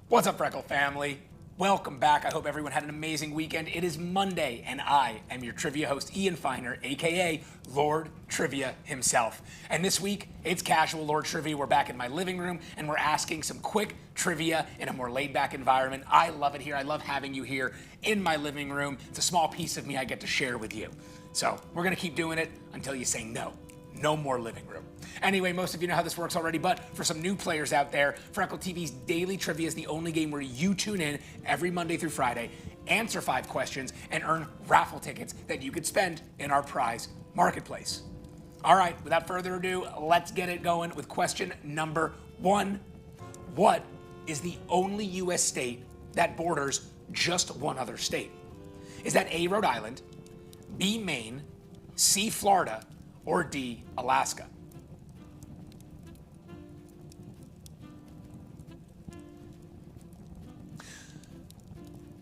What's up, Freckle family? Welcome back. I hope everyone had an amazing weekend. It is Monday, and I am your trivia host, Ian Feiner, aka Lord Trivia himself. And this week, it's casual Lord Trivia. We're back in my living room, and we're asking some quick trivia in a more laid-back environment. I love it here. I love having you here in my living room. It's a small piece of me I get to share with you. So we're gonna keep doing it until you say no. No more living room. Anyway, most of you know how this works already, but for some new players out there, Freckle TV's Daily Trivia is the only game where you tune in every Monday through Friday, answer 5 questions, and earn raffle tickets that you could spend in our prize marketplace. All right, without further ado, let's get it going with question number 1. What is the only U.S. state that borders just one other state? Is that A, Rhode Island, B, Maine, C, Florida, or D, Alaska?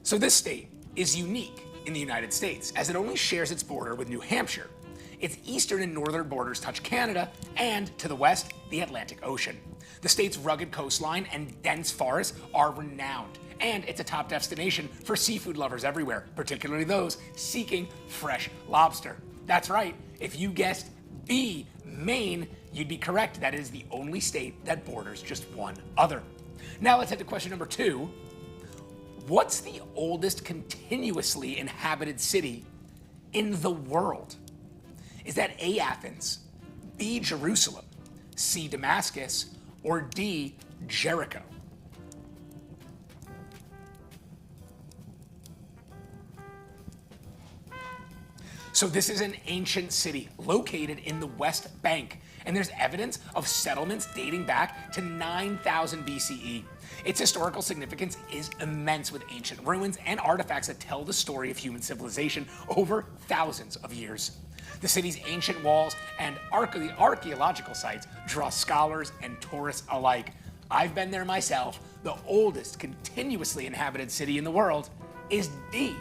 So this state is unique in the United States as it only shares its border with New Hampshire. Its eastern and northern borders touch Canada and, to the west, the Atlantic Ocean. The state's rugged coastline and dense forests are renowned, and it's a top destination for seafood lovers everywhere, particularly those seeking fresh lobster. That's right, if you guessed B, Maine, you'd be correct. That is the only state that borders just one other. Now let's head to question number 2. What's the oldest continuously inhabited city in the world? Is that A, Athens, B, Jerusalem, C, Damascus, or D, Jericho? So this is an ancient city located in the West Bank, and there's evidence of settlements dating back to 9000 BCE. Its historical significance is immense, with ancient ruins and artifacts that tell the story of human civilization over thousands of years. The city's ancient walls and archaeological sites draw scholars and tourists alike. I've been there myself. The oldest continuously inhabited city in the world is D,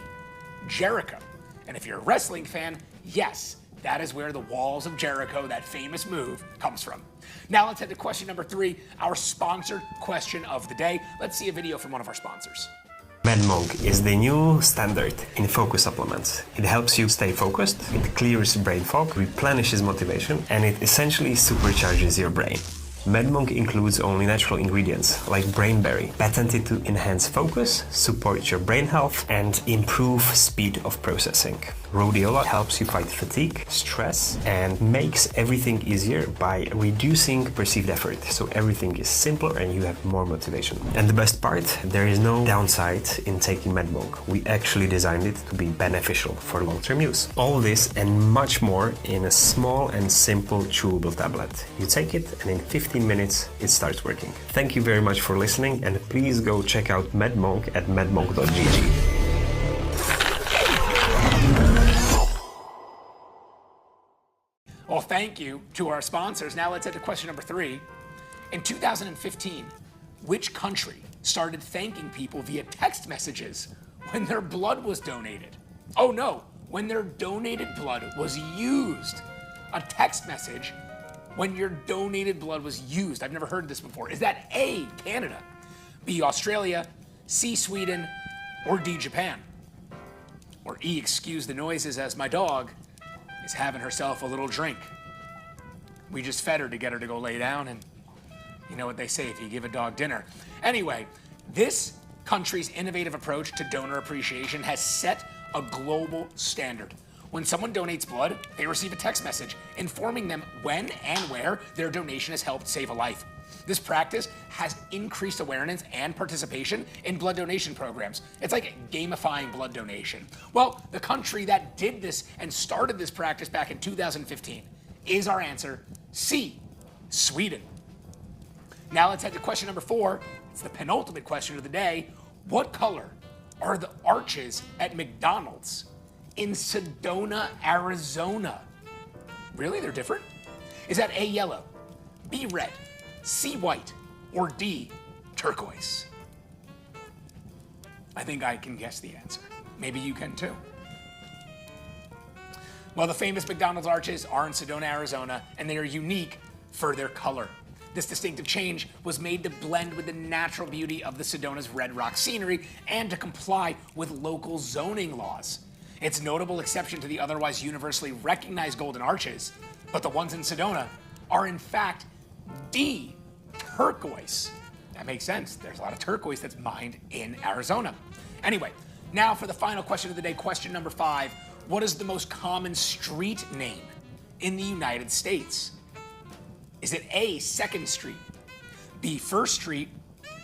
Jericho. And if you're a wrestling fan, yes, that is where the walls of Jericho, that famous move, comes from. Now let's head to question number 3, our sponsored question of the day. Let's see a video from one of our sponsors. MedMonk is the new standard in focus supplements. It helps you stay focused, it clears brain fog, replenishes motivation, and it essentially supercharges your brain. MedMonk includes only natural ingredients like brainberry, patented to enhance focus, support your brain health, and improve speed of processing. Rhodiola helps you fight fatigue, stress, and makes everything easier by reducing perceived effort, so everything is simpler and you have more motivation. And the best part, there is no downside in taking MedMonk. We actually designed it to be beneficial for long-term use. All this and much more in a small and simple chewable tablet. You take it and in 15 minutes it starts working. Thank you very much for listening, and please go check out MedMonk at medmonk.gg. Well, thank you to our sponsors. Now let's head to question number 3. In 2015, which country started thanking people via text messages when their blood was donated? Oh no, when their donated blood was used. A text message when your donated blood was used. I've never heard this before. Is that A, Canada, B, Australia, C, Sweden, or D, Japan? Or E, excuse the noises as my dog is having herself a little drink. We just fed her to get her to go lay down, and you know what they say, if you give a dog dinner. Anyway, this country's innovative approach to donor appreciation has set a global standard. When someone donates blood, they receive a text message informing them when and where their donation has helped save a life. This practice has increased awareness and participation in blood donation programs. It's like gamifying blood donation. Well, the country that did this and started this practice back in 2015 is our answer, C, Sweden. Now let's head to question number 4. It's the penultimate question of the day. What color are the arches at McDonald's in Sedona, Arizona? Really? They're different? Is that A, yellow, B, red, C, white, or D, turquoise? I think I can guess the answer. Maybe you can too. Well, the famous McDonald's arches are in Sedona, Arizona, and they are unique for their color. This distinctive change was made to blend with the natural beauty of the Sedona's red rock scenery and to comply with local zoning laws. It's a notable exception to the otherwise universally recognized golden arches, but the ones in Sedona are in fact D, turquoise. That makes sense. There's a lot of turquoise that's mined in Arizona. Anyway, now for the final question of the day, question number 5. What is the most common street name in the United States? Is it A, 2nd Street, B, 1st Street,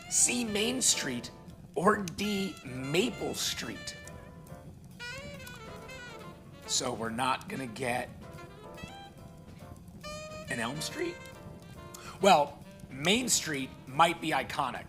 C, Main Street, or D, Maple Street? So we're not gonna get an Elm Street? Well, Main Street might be iconic,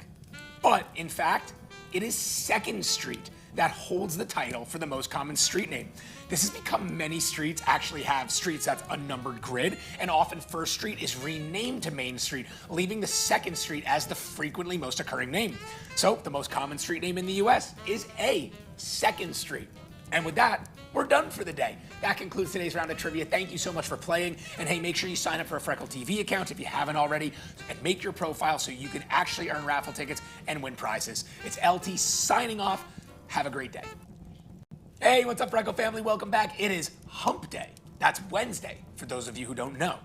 but in fact, it is 2nd Street that holds the title for the most common street name. This has become many streets actually have streets that's a numbered grid, and often 1st Street is renamed to Main Street, leaving the 2nd Street as the frequently most occurring name. So the most common street name in the US is A, 2nd Street. And with that, we're done for the day. That concludes today's round of trivia. Thank you so much for playing. And hey, make sure you sign up for a Freckle TV account if you haven't already, and make your profile so you can actually earn raffle tickets and win prizes. It's LT signing off. Have a great day. Hey, what's up, Freckle family? Welcome back. It is Hump Day. That's Wednesday, for those of you who don't know,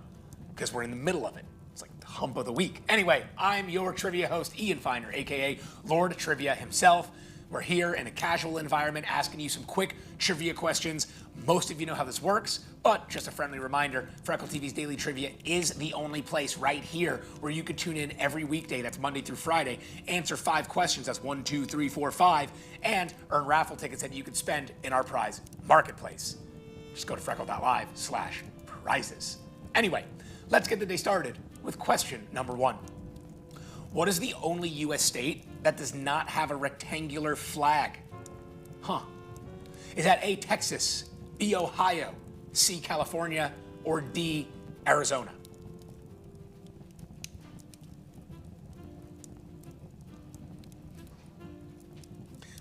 because we're in the middle of it. It's like the hump of the week. Anyway, I'm your trivia host, Ian Feiner, aka Lord Trivia himself. We're here in a casual environment asking you some quick trivia questions. Most of you know how this works, but just a friendly reminder, Freckle TV's Daily Trivia is the only place right here where you can tune in every weekday, that's Monday through Friday, answer 5 questions, that's 1, 2, 3, 4, 5, and earn raffle tickets that you can spend in our prize marketplace. Just go to freckle.live/prizes. Anyway, let's get the day started with question number 1. What is the only U.S. state that does not have a rectangular flag? Is that A, Texas, B, Ohio, C, California, or D, Arizona?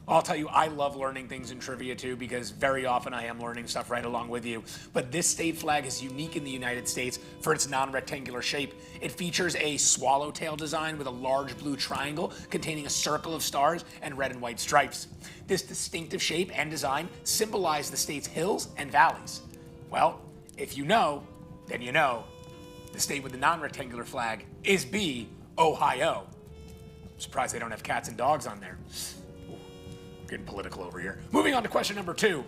I'll tell you, I love learning things in trivia too, because very often I am learning stuff right along with you. But this state flag is unique in the United States for its non-rectangular shape. It features a swallowtail design with a large blue triangle containing a circle of stars and red and white stripes. This distinctive shape and design symbolize the state's hills and valleys. Well, if you know, then you know. The state with the non-rectangular flag is B, Ohio. I'm surprised they don't have cats and dogs on there. Getting political over here. Moving on to question number 2.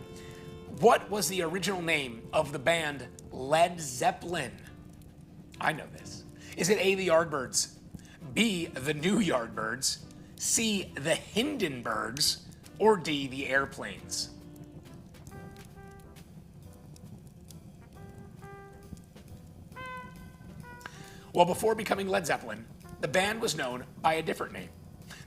What was the original name of the band Led Zeppelin? I know this. Is it A, the Yardbirds, B, the New Yardbirds, C, the Hindenburgs, or D, the Airplanes? Well, before becoming Led Zeppelin, the band was known by a different name.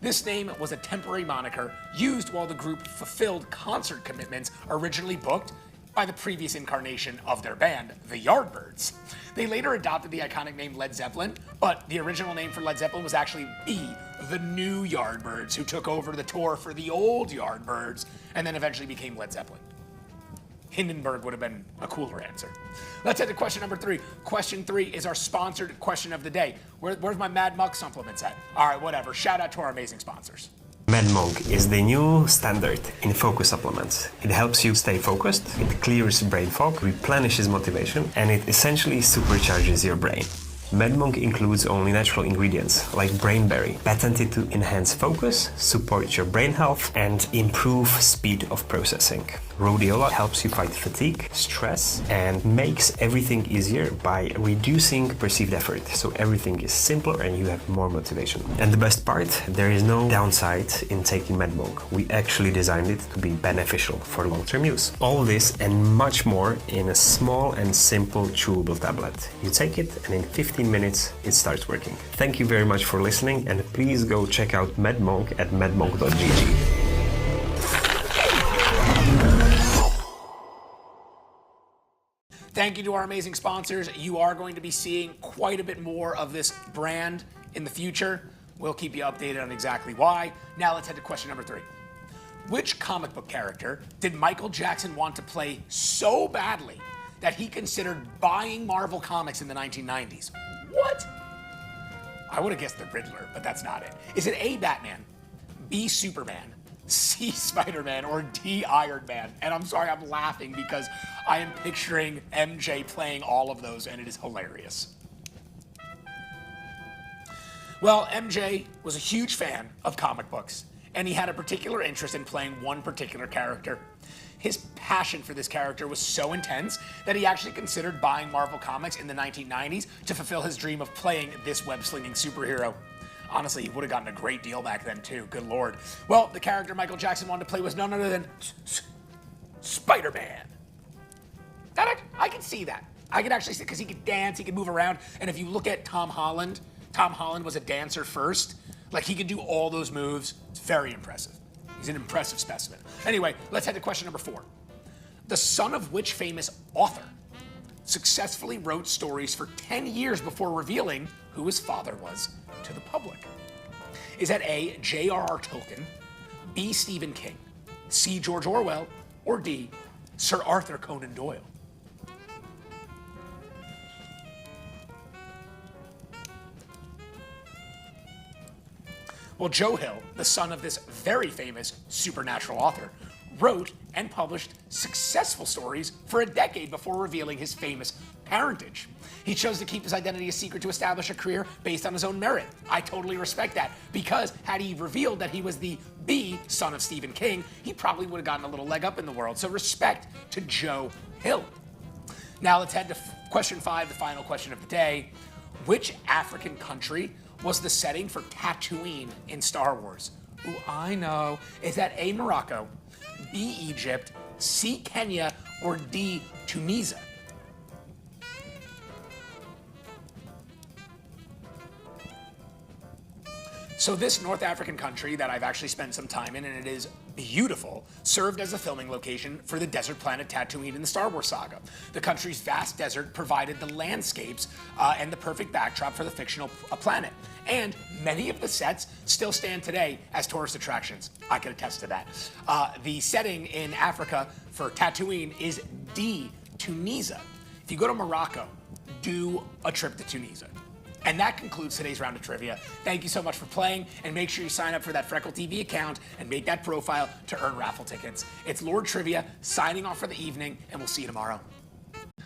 This name was a temporary moniker used while the group fulfilled concert commitments originally booked by the previous incarnation of their band, the Yardbirds. They later adopted the iconic name Led Zeppelin, but the original name for Led Zeppelin was actually B, the New Yardbirds, who took over the tour for the old Yardbirds and then eventually became Led Zeppelin. Hindenburg would have been a cooler answer. Let's head to question number 3. Question 3 is our sponsored question of the day. Where's my Mad Monk supplements at? All right, whatever. Shout out to our amazing sponsors. MedMonk is the new standard in focus supplements. It helps you stay focused, it clears brain fog, replenishes motivation, and it essentially supercharges your brain. MedMonk includes only natural ingredients like brainberry, patented to enhance focus, support your brain health, and improve speed of processing. Rhodiola helps you fight fatigue, stress, and makes everything easier by reducing perceived effort, so everything is simpler and you have more motivation. And the best part, there is no downside in taking MedMonk. We actually designed it to be beneficial for long-term use. All this and much more in a small and simple chewable tablet. You take it and in 15 minutes it starts working. Thank you very much for listening, and please go check out MedMonk at medmonk.gg. Thank you to our amazing sponsors. You are going to be seeing quite a bit more of this brand in the future. We'll keep you updated on exactly why. Now let's head to question number 3. Which comic book character did Michael Jackson want to play so badly that he considered buying Marvel Comics in the 1990s? What? I would have guessed the Riddler, but that's not it. Is it A, Batman, B, Superman, C, Spider-Man, or D, Iron Man? And I'm sorry, I'm laughing because I am picturing MJ playing all of those, and it is hilarious. Well, MJ was a huge fan of comic books, and he had a particular interest in playing one particular character. His passion for this character was so intense that he actually considered buying Marvel Comics in the 1990s to fulfill his dream of playing this web-slinging superhero. Honestly, he would have gotten a great deal back then too, good lord. Well, the character Michael Jackson wanted to play was none other than Spider-Man. I can see that. I could actually see, because he could dance, he could move around, and if you look at Tom Holland was a dancer first. Like, he could do all those moves. It's very impressive. He's an impressive specimen. Anyway, let's head to question number 4. The son of which famous author successfully wrote stories for 10 years before revealing who his father was to the public? Is that A, J.R.R. Tolkien, B, Stephen King, C, George Orwell, or D, Sir Arthur Conan Doyle? Well, Joe Hill, the son of this very famous supernatural author, wrote and published successful stories for a decade before revealing his famous parentage. He chose to keep his identity a secret to establish a career based on his own merit. I totally respect that, because had he revealed that he was the B, son of Stephen King, he probably would have gotten a little leg up in the world. So respect to Joe Hill. Now let's head to question 5, the final question of the day. Which African country was the setting for Tatooine in Star Wars? Ooh, I know. Is that A, Morocco, B, Egypt, C, Kenya, or D, Tunisia? So this North African country that I've actually spent some time in, and it is beautiful, served as a filming location for the desert planet Tatooine in the Star Wars saga. The country's vast desert provided the landscapes and the perfect backdrop for the fictional planet. And many of the sets still stand today as tourist attractions. I can attest to that. The setting in Africa for Tatooine is D, Tunisia. If you go to Morocco, do a trip to Tunisia. And that concludes today's round of trivia. Thank you so much for playing, and make sure you sign up for that Freckle TV account and make that profile to earn raffle tickets. It's Lord Trivia signing off for the evening, and we'll see you tomorrow.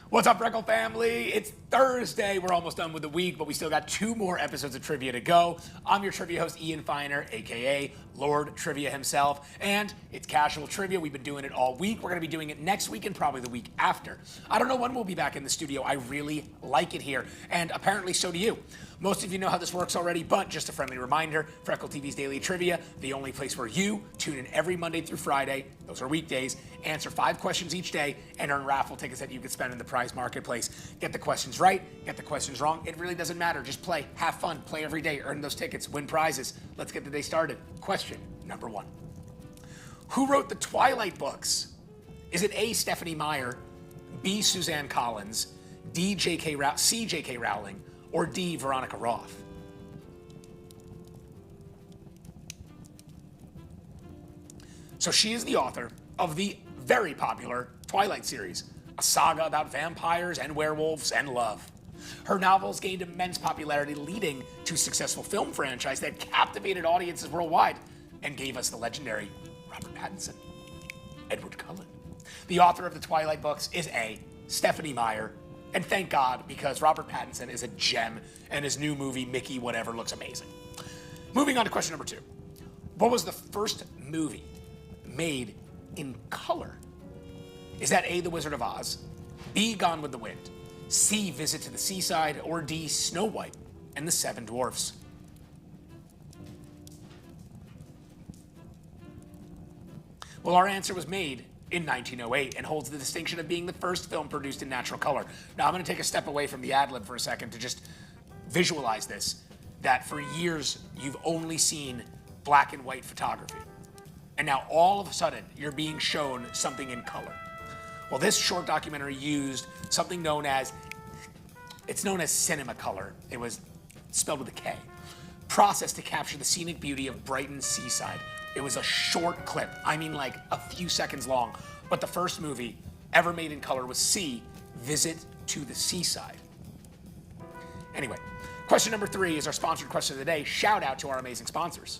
What's up, Freckle family? It's Thursday. We're almost done with the week, but we still got 2 more episodes of trivia to go. I'm your trivia host, Ian Feiner, aka Lord Trivia himself, and it's casual trivia. We've been doing it all week. We're going to be doing it next week and probably the week after. I don't know when we'll be back in the studio. I really like it here, and apparently so do you. Most of you know how this works already, but just a friendly reminder, Freckle TV's Daily Trivia, the only place where you tune in every Monday through Friday, those are weekdays, answer 5 questions each day, and earn raffle tickets that you can spend in the prize marketplace. Get the questions right, get the questions wrong, it really doesn't matter. Just play, have fun, play every day, earn those tickets, win prizes. Let's get the day started. Question number 1. Who wrote the Twilight books? Is it A, Stephanie Meyer, B, Suzanne Collins, C, J.K. Rowling, or D, Veronica Roth? So she is the author of the very popular Twilight series, a saga about vampires and werewolves and love. Her novels gained immense popularity, leading to a successful film franchise that captivated audiences worldwide and gave us the legendary Robert Pattinson, Edward Cullen. The author of the Twilight books is A, Stephanie Meyer, and thank God, because Robert Pattinson is a gem, and his new movie, Mickey Whatever, looks amazing. Moving on to question number 2. What was the first movie made in color? Is that A, The Wizard of Oz, B, Gone with the Wind, C, Visit to the Seaside, or D, Snow White and the 7 Dwarfs? Well, our answer was made in 1908 and holds the distinction of being the first film produced in natural color. Now, I'm going to take a step away from the ad-lib for a second to just visualize this, that for years you've only seen black and white photography. And now all of a sudden you're being shown something in color. Well, this short documentary used something known as Cinemacolor. It was spelled with a K. Process to capture the scenic beauty of Brighton's seaside. It was a short clip, I mean like a few seconds long, but the first movie ever made in color was C, Visit to the Seaside. Anyway, Question number 3 is our sponsored question of the day. Shout out to our amazing sponsors.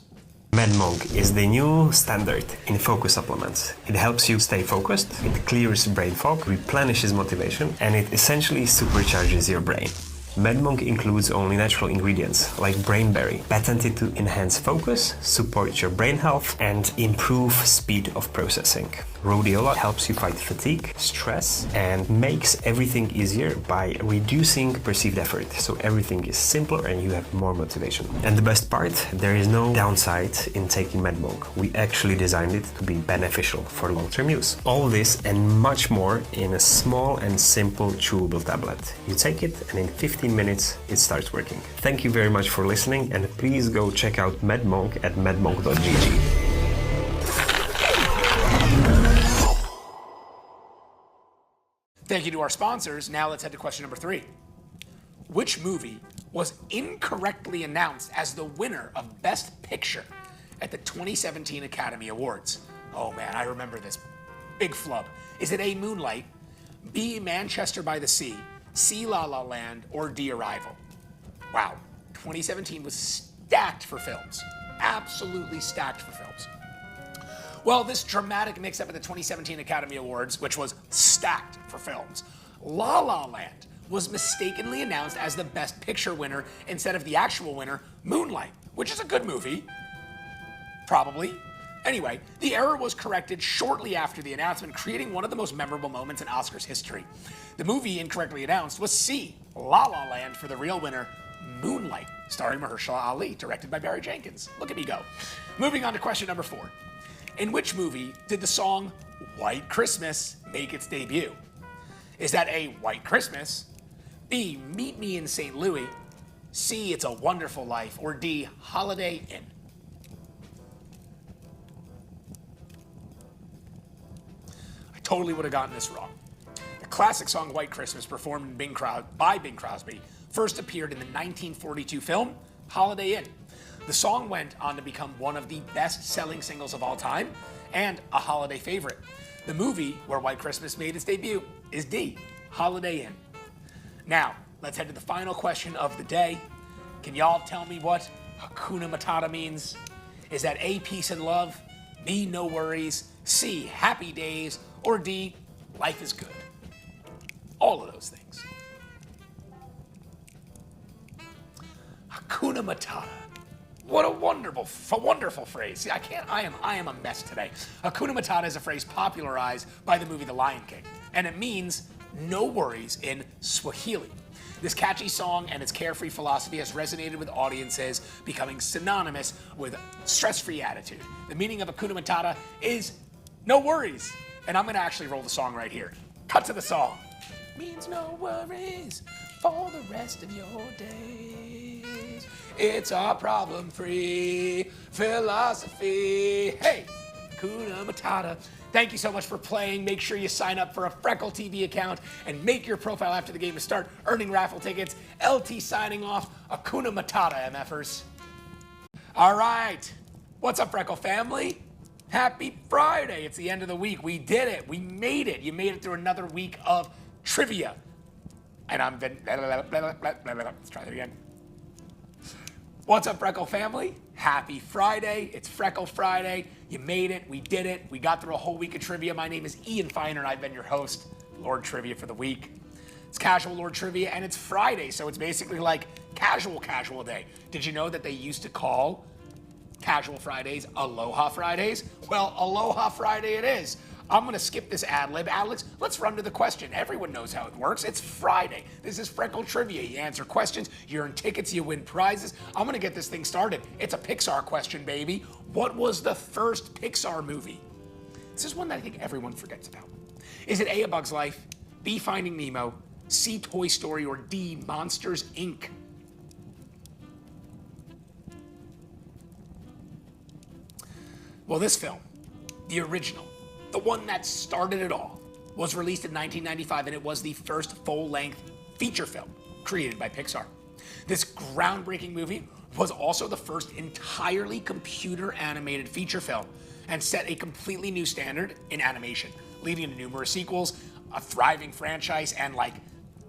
MedMonk is the new standard in focus supplements. It helps you stay focused, it clears brain fog, replenishes motivation, and it essentially supercharges your brain. MedMonk includes only natural ingredients like brainberry, patented to enhance focus, support your brain health, and improve speed of processing. Rhodiola helps you fight fatigue, stress, and makes everything easier by reducing perceived effort, so everything is simpler and you have more motivation. And the best part, there is no downside in taking MedMonk. We actually designed it to be beneficial for long-term use. All this and much more in a small and simple chewable tablet. You take it and in 15 minutes it starts working. Thank you very much for listening, and please go check out MedMonk at medmonk.gg. Thank you to our sponsors. Now let's head to question number 3. Which movie was incorrectly announced as the winner of Best Picture at the 2017 Academy Awards? Oh man, I remember this. Big flub. Is it A, Moonlight, B, Manchester by the Sea, C, La La Land, or D, Arrival? Wow, 2017 was stacked for films. Absolutely stacked for films. Well, this dramatic mix-up at the 2017 Academy Awards, which was stacked for films, La La Land was mistakenly announced as the Best Picture winner instead of the actual winner, Moonlight, which is a good movie. Probably. Anyway, the error was corrected shortly after the announcement, creating one of the most memorable moments in Oscars history. The movie incorrectly announced was C, La La Land, for the real winner, Moonlight, starring Mahershala Ali, directed by Barry Jenkins. Look at me go. Moving on to question number 4. In which movie did the song White Christmas make its debut? Is that A, White Christmas, B, Meet Me in St. Louis, C, It's a Wonderful Life, or D, Holiday Inn? I totally would have gotten this wrong. The classic song White Christmas, performed by Bing Crosby, first appeared in the 1942 film Holiday Inn. The song went on to become one of the best-selling singles of all time and a holiday favorite. The movie where White Christmas made its debut is D, Holiday Inn. Now, let's head to the final question of the day. Can y'all tell me what Hakuna Matata means? Is that A, peace and love, B, no worries, C, happy days, or D, life is good? All of those things. Hakuna Matata. What a wonderful phrase. See, I am a mess today. Hakuna Matata is a phrase popularized by the movie The Lion King, and it means no worries in Swahili. This catchy song and its carefree philosophy has resonated with audiences, becoming synonymous with stress-free attitude. The meaning of Hakuna Matata is no worries. And I'm gonna actually roll the song right here. Cut to the song. Means no worries for the rest of your days. It's our problem-free philosophy. Hey, Hakuna Matata. Thank you so much for playing. Make sure you sign up for a Freckle TV account and make your profile after the game to start earning raffle tickets. LT signing off. Hakuna Matata, MFers. All right. What's up, Freckle family? Happy Friday. It's the end of the week. We did it. We made it. You made it through another week of trivia. And let's try that again. What's up, Freckle family? Happy Friday. It's Freckle Friday. You made it. We did it. We got through a whole week of trivia. My name is Ian Feiner, and I've been your host, Lord Trivia for the week. It's Casual Lord Trivia, and it's Friday, so it's basically like casual day. Did you know that they used to call Casual Fridays Aloha Fridays? Well, Aloha Friday it is. I'm gonna skip this ad lib. Alex, let's run to the question. Everyone knows how it works. It's Friday. This is Freckle Trivia. You answer questions, you earn tickets, you win prizes. I'm gonna get this thing started. It's a Pixar question, baby. What was the first Pixar movie? This is one that I think everyone forgets about. Is it A, A Bug's Life, B, Finding Nemo, C, Toy Story, or D, Monsters, Inc.? Well, this film, the original, the one that started it all, was released in 1995, and it was the first full-length feature film created by Pixar. This groundbreaking movie was also the first entirely computer-animated feature film and set a completely new standard in animation, leading to numerous sequels, a thriving franchise, and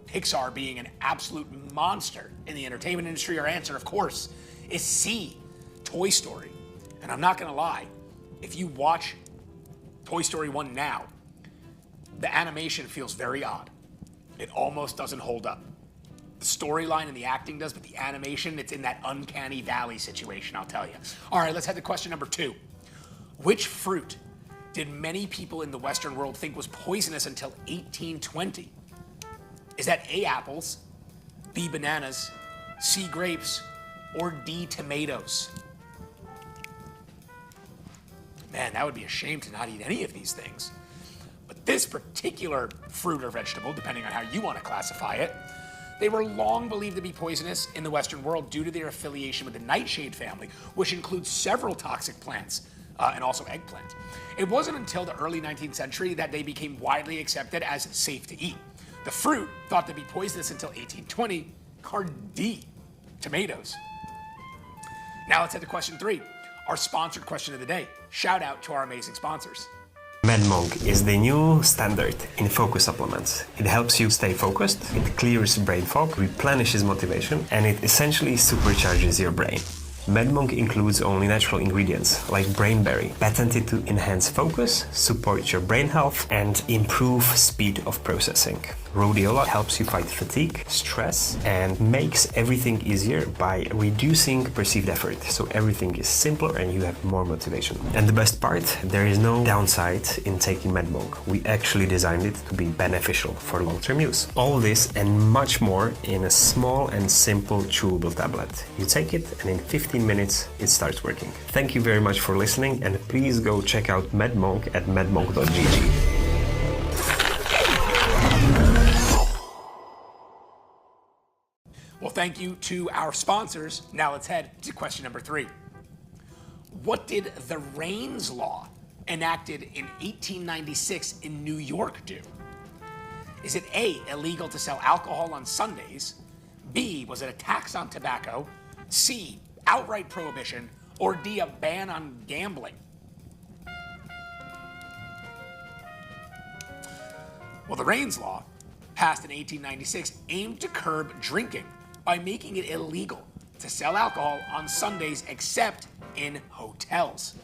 Pixar being an absolute monster in the entertainment industry? Our answer, of course, is C, Toy Story. And I'm not gonna lie, if you watch Toy Story 1 now, the animation feels very odd. It almost doesn't hold up. The storyline and the acting does, but the animation, it's in that uncanny valley situation, I'll tell you. All right, let's head to question number 2. Which fruit did many people in the Western world think was poisonous until 1820? Is that A, apples, B, bananas, C, grapes, or D, tomatoes? Man, that would be a shame to not eat any of these things. But this particular fruit or vegetable, depending on how you want to classify it, they were long believed to be poisonous in the Western world due to their affiliation with the nightshade family, which includes several toxic plants, and also eggplant. It wasn't until the early 19th century that they became widely accepted as safe to eat. The fruit, thought to be poisonous until 1820, are D, tomatoes. Now let's head to question 3, our sponsored question of the day. Shout out to our amazing sponsors. MedMonk is the new standard in focus supplements. It helps you stay focused, it clears brain fog, replenishes motivation, and it essentially supercharges your brain. MedMonk includes only natural ingredients like brainberry, patented to enhance focus, support your brain health, and improve speed of processing. Rhodiola helps you fight fatigue, stress, and makes everything easier by reducing perceived effort, so everything is simpler and you have more motivation. And the best part, there is no downside in taking MedMonk. We actually designed it to be beneficial for long-term use. All this and much more in a small and simple chewable tablet. You take it and in 15 minutes it starts working. Thank you very much for listening, and please go check out MedMonk at medmonk.gg. Well, thank you to our sponsors. Now let's head to question number 3. What did the Raines Law, enacted in 1896 in New York, do? Is it A, illegal to sell alcohol on Sundays? B, was it a tax on tobacco? C, outright prohibition? Or D, a ban on gambling? Well, the Raines Law, passed in 1896, aimed to curb drinking by making it illegal to sell alcohol on Sundays except in hotels.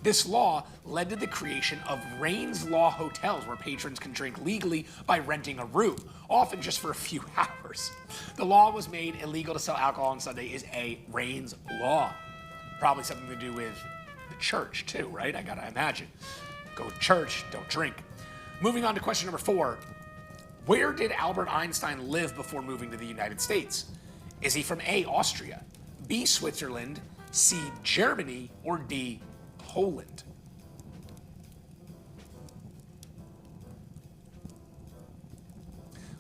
This law led to the creation of Raines Law hotels, where patrons can drink legally by renting a room, often just for a few hours. The law was made illegal to sell alcohol on Sunday is a Raines Law. Probably something to do with the church too, right? I gotta imagine. Go to church, don't drink. Moving on to question number 4. Where did Albert Einstein live before moving to the United States? Is he from A, Austria, B, Switzerland, C, Germany, or D, Poland?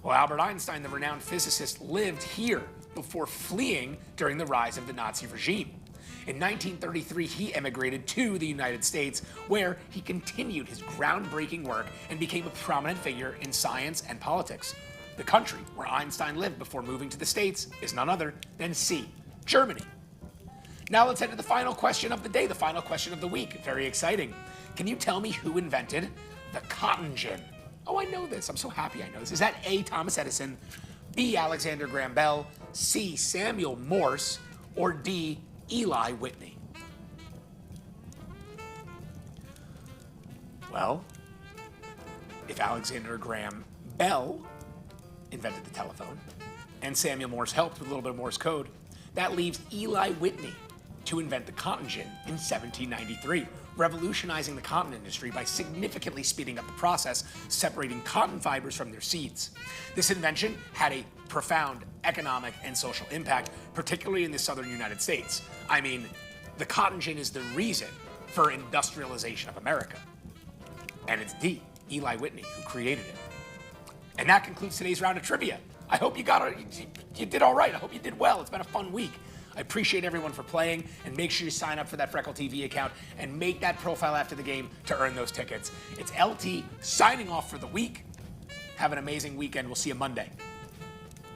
Well, Albert Einstein, the renowned physicist, lived here before fleeing during the rise of the Nazi regime. In 1933, he emigrated to the United States, where he continued his groundbreaking work and became a prominent figure in science and politics. The country where Einstein lived before moving to the States is none other than C, Germany. Now let's head to the final question of the day, the final question of the week. Very exciting. Can you tell me who invented the cotton gin? Oh, I know this. I'm so happy I know this. Is that A, Thomas Edison, B, Alexander Graham Bell, C, Samuel Morse, or D, Eli Whitney? Well, if Alexander Graham Bell invented the telephone and Samuel Morse helped with a little bit of Morse code, that leaves Eli Whitney to invent the cotton gin in 1793, revolutionizing the cotton industry by significantly speeding up the process, separating cotton fibers from their seeds. This invention had a profound economic and social impact, particularly in the southern United States. I mean, the cotton gin is the reason for industrialization of America. And it's D, Eli Whitney, who created it. And that concludes today's round of trivia. I hope you did all right. I hope you did well. It's been a fun week. I appreciate everyone for playing, and make sure you sign up for that Freckle TV account and make that profile after the game to earn those tickets. It's LT signing off for the week. Have an amazing weekend. We'll see you Monday.